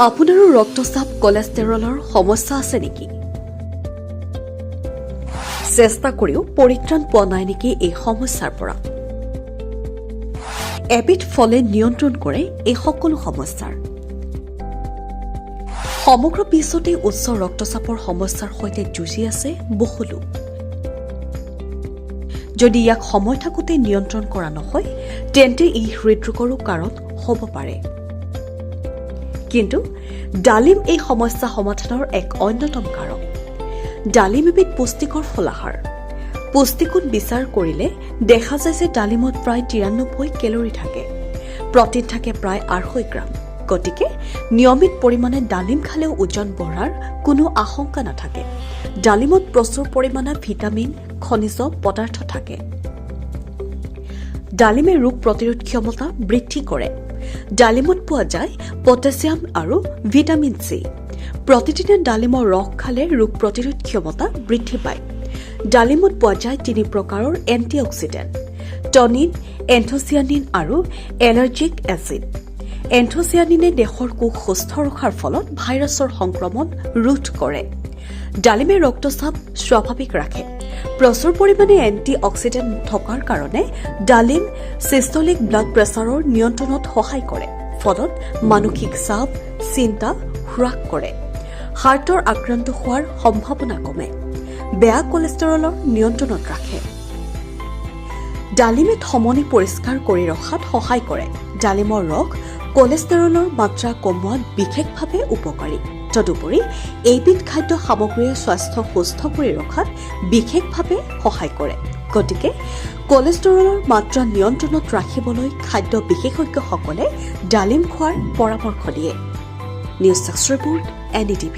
আপোনাৰো ৰক্তচাপ কোলেষ্টেৰলৰ সমস্যা আছে নেকি? চেষ্টা কৰিও পৰিত্ৰাণ পোৱা নাই নেকি এই সমস্যাৰ পৰা? এবিধ ফলে নিয়ন্ত্ৰণ কৰে এই সকলো সমস্যাৰ। সমগ্ৰ বিশ্বতে উচ্চ ৰক্তচাপৰ সমস্যাৰ সৈতে যুঁজি আছে বহু লোক। যদি ইয়াক সময় থাকোঁতে নিয়ন্ত্ৰণ কৰা নহয় তেন্তে ই হৃদৰোগৰো কাৰণ হ'ব পাৰে। কিন্তু ডালিম এই সমস্যা সমাধানৰ এক অন্যতম কাৰক। ডালিম এবিধ পুষ্টিকৰ ফলাহাৰ। পুষ্টিগুণ বিচাৰ কৰিলে দেখা যায় যে ডালিমত প্ৰায় 93 কেলৰি থাকে। প্ৰটিন থাকে প্ৰায় 250 গ্ৰাম। গতিকে নিয়মিত পৰিমাণে ডালিম খালেও ওজন বঢ়াৰ কোনো আশংকা নাথাকে। ডালিমত প্ৰচুৰ পৰিমাণে ভিটামিন, খনিজ পদাৰ্থ থাকে। ডালিমে ৰোগ প্ৰতিৰোধ ক্ষমতা বৃদ্ধি কৰে। ডালিমত পোৱা যায় পটাছিয়াম আৰু ভিটামিন চি। প্ৰতিদিনে ডালিমৰ ৰস খালে ৰোগ প্ৰতিৰোধ ক্ষমতা বৃদ্ধি পায়। ডালিমত পোৱা যায় 3 প্ৰকাৰৰ এণ্টিঅক্সিডেণ্ট: টনিন, এন্থোচিয়ানিন আৰু এলাৰ্জিক এচিড। এন্থোচিয়ানিনে দেহৰ কোষ সুস্থ ৰখাৰ ফলত ভাইৰাছৰ সংক্ৰমণ ৰোধ কৰে। ডালিমে ৰক্তচাপ স্বাভাৱিক ৰাখে। প্ৰচুৰ পৰিমাণে এণ্টিঅক্সিডেণ্ট থকাৰ কাৰণে ডালিম চিষ্টলিক ব্লাড প্ৰেছাৰৰ নিয়ন্ত্ৰণত সহায় কৰে। ফলত মানসিক চাপ, চিন্তা হ্ৰাস কৰে। হাৰ্টৰ আক্ৰান্ত হোৱাৰ সম্ভাৱনা কমে। বেয়া কোলেষ্টেৰলৰ নিয়ন্ত্ৰণত ৰাখে। ডালিমে ধমনী পৰিষ্কাৰ কৰি ৰখাত সহায় কৰে। ডালিমৰ ৰস কোলেষ্টেৰলৰ মাত্ৰা কমোৱাত বিশেষভাৱে উপকাৰী। তদুপৰি এইবিধ খাদ্য সামগ্ৰীয়ে স্বাস্থ্য সুস্থ কৰি ৰখাত বিশেষভাৱে সহায় কৰে। গতিকে কোলেষ্টেৰলৰ মাত্ৰা নিয়ন্ত্ৰণত ৰাখিবলৈ খাদ্য বিশেষজ্ঞসকলে ডালিম খোৱাৰ পৰামৰ্শ দিয়ে। News desk report, NDTV।